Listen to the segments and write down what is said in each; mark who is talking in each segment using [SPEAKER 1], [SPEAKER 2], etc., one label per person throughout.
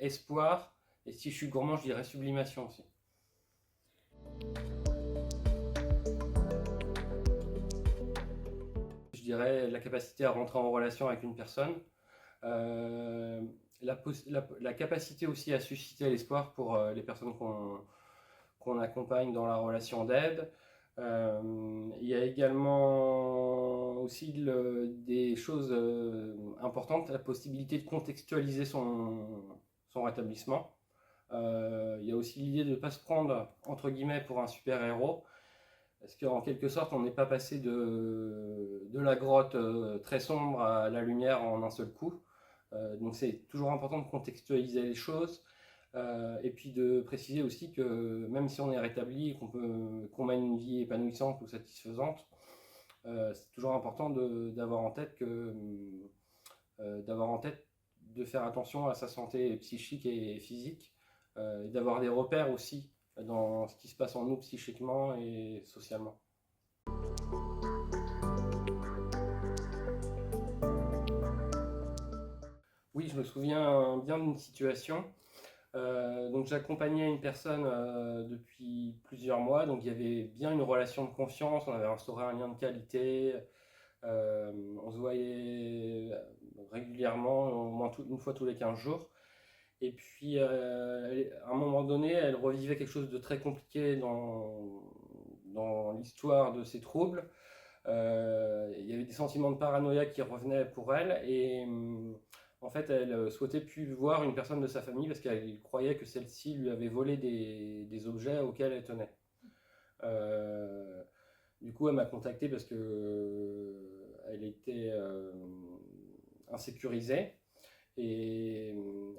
[SPEAKER 1] espoir, et si je suis gourmand, je dirais sublimation aussi. Je dirais la capacité à rentrer en relation avec une personne, euh, la capacité aussi à susciter l'espoir pour les personnes qu'on accompagne dans la relation d'aide. Il y a également aussi des choses importantes, la possibilité de contextualiser son rétablissement. Il y a aussi l'idée de ne pas se prendre, entre guillemets, pour un super-héros, parce qu'en quelque sorte, on n'est pas passé de la grotte très sombre à la lumière en un seul coup. Donc c'est toujours important de contextualiser les choses. Et puis de préciser aussi que même si on est rétabli et qu'on mène une vie épanouissante ou satisfaisante, c'est toujours important d'avoir en tête de faire attention à sa santé psychique et physique, et d'avoir des repères aussi dans ce qui se passe en nous psychiquement et socialement. Oui, je me souviens bien d'une situation. Donc j'accompagnais une personne depuis plusieurs mois, donc il y avait bien une relation de confiance, on avait instauré un lien de qualité, on se voyait régulièrement, au moins une fois tous les 15 jours. Et puis à un moment donné, elle revivait quelque chose de très compliqué dans l'histoire de ses troubles. Il y avait des sentiments de paranoïa qui revenaient pour elle, et en fait elle souhaitait plus voir une personne de sa famille parce qu'elle croyait que celle-ci lui avait volé des objets auxquels elle tenait. Euh, du coup elle m'a contacté parce que elle était insécurisée, et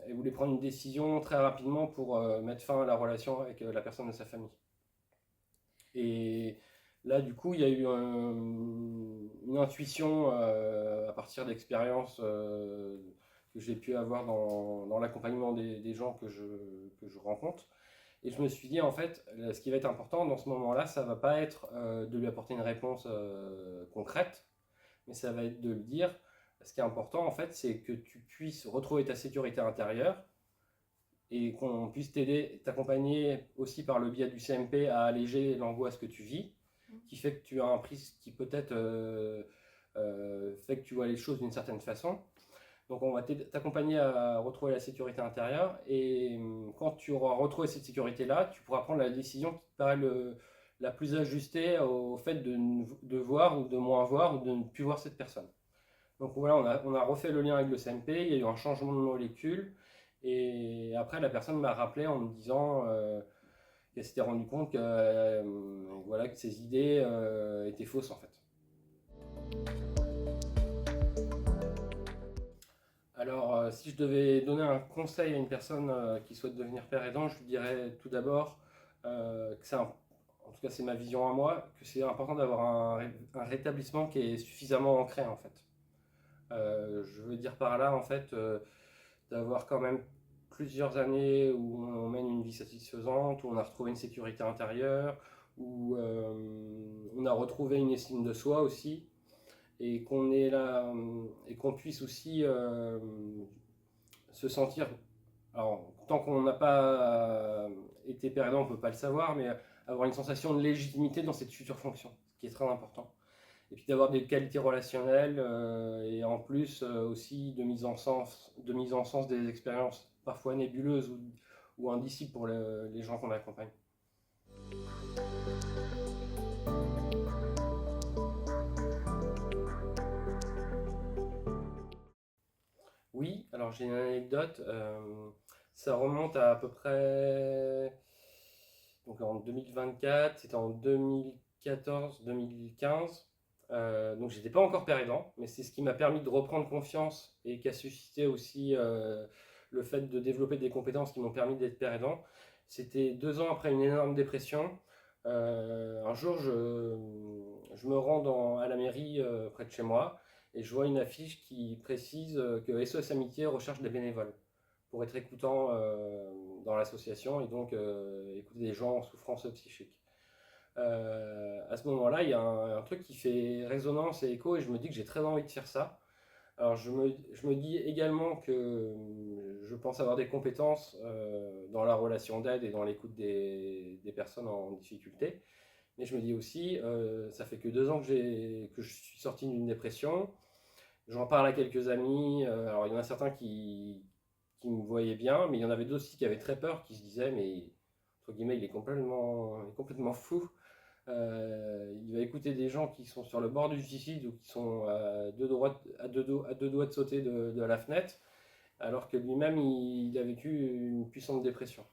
[SPEAKER 1] elle voulait prendre une décision très rapidement pour mettre fin à la relation avec la personne de sa famille. Et là, du coup, il y a eu une intuition à partir d'expériences que j'ai pu avoir dans l'accompagnement des gens que je rencontre. Et je me suis dit, en fait, ce qui va être important dans ce moment-là, ça va pas être de lui apporter une réponse concrète, mais ça va être de lui dire, ce qui est important, en fait, c'est que tu puisses retrouver ta sécurité intérieure et qu'on puisse t'aider, t'accompagner aussi par le biais du CMP à alléger l'angoisse que tu vis, qui fait que tu as un prix qui peut-être fait que tu vois les choses d'une certaine façon. Donc on va t'accompagner à retrouver la sécurité intérieure, et quand tu auras retrouvé cette sécurité-là, tu pourras prendre la décision qui te paraît la plus ajustée au fait de voir ou de moins voir ou de ne plus voir cette personne. Donc voilà, on a refait le lien avec le CMP, il y a eu un changement de molécule, et après la personne m'a rappelé en me disant qu'elle s'était rendue compte que, voilà, que ses idées étaient fausses en fait. Alors si je devais donner un conseil à une personne qui souhaite devenir père aidant, je lui dirais tout d'abord en tout cas c'est ma vision à moi, que c'est important d'avoir un rétablissement qui est suffisamment ancré en fait. Je veux dire par là en fait d'avoir quand même plusieurs années où on mène une vie satisfaisante, où on a retrouvé une sécurité intérieure, où on a retrouvé une estime de soi aussi, et qu'on est là, et qu'on puisse aussi se sentir. Alors, tant qu'on n'a pas été perdant, on ne peut pas le savoir, mais avoir une sensation de légitimité dans cette future fonction, ce qui est très important. Et puis d'avoir des qualités relationnelles, et en plus aussi de mise en sens des expériences parfois nébuleuses ou indicibles pour les gens qu'on accompagne. Oui, alors j'ai une anecdote, ça remonte à peu près donc en 2024, c'était en 2014-2015. Donc j'étais pas encore père aidant, mais c'est ce qui m'a permis de reprendre confiance et qui a suscité aussi le fait de développer des compétences qui m'ont permis d'être père aidant. C'était 2 ans après une énorme dépression. Un jour, je me rends à la mairie près de chez moi, et je vois une affiche qui précise que SOS Amitié recherche des bénévoles pour être écoutant dans l'association, et donc écouter des gens en souffrance psychique. À ce moment-là, il y a un truc qui fait résonance et écho, et je me dis que j'ai très envie de faire ça. Alors je me dis également que je pense avoir des compétences dans la relation d'aide et dans l'écoute des personnes en difficulté. Mais je me dis aussi, ça fait que 2 ans que je suis sorti d'une dépression. J'en parle à quelques amis. Alors il y en a certains qui me voyaient bien, mais il y en avait d'autres aussi qui avaient très peur, qui se disaient, mais entre guillemets, il est complètement fou. Il va écouter des gens qui sont sur le bord du suicide ou qui sont à deux doigts de sauter de la fenêtre, alors que lui-même, il a vécu une puissante dépression.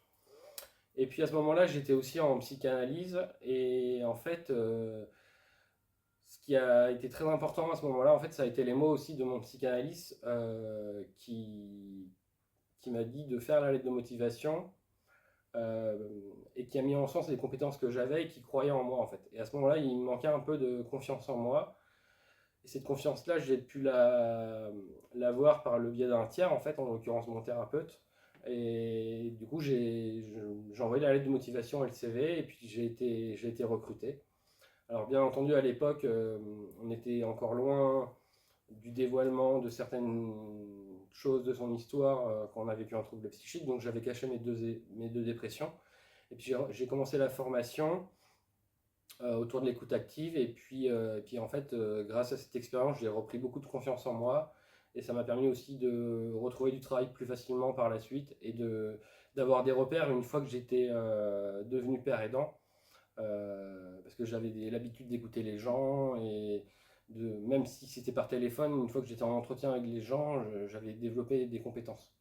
[SPEAKER 1] Et puis à ce moment-là, j'étais aussi en psychanalyse, et en fait, ce qui a été très important à ce moment-là, en fait, ça a été les mots aussi de mon psychanalyste qui m'a dit de faire la lettre de motivation euh, et qui a mis en sens les compétences que j'avais et qui croyait en moi en fait. Et à ce moment-là, il me manquait un peu de confiance en moi. Et cette confiance-là, j'ai pu l'avoir par le biais d'un tiers, en fait, en l'occurrence mon thérapeute. Et du coup, j'ai envoyé la lettre de motivation et le CV, et puis j'ai été recruté. Alors bien entendu, à l'époque, on était encore loin du dévoilement de certaines choses de son histoire quand on a vécu un trouble psychique, donc j'avais caché mes deux dépressions. Et puis j'ai commencé la formation autour de l'écoute active, et puis en fait, grâce à cette expérience, j'ai repris beaucoup de confiance en moi, et ça m'a permis aussi de retrouver du travail plus facilement par la suite, et d'avoir des repères une fois que j'étais devenu père aidant, parce que j'avais l'habitude d'écouter les gens, et même si c'était par téléphone, une fois que j'étais en entretien avec les gens, j'avais développé des compétences.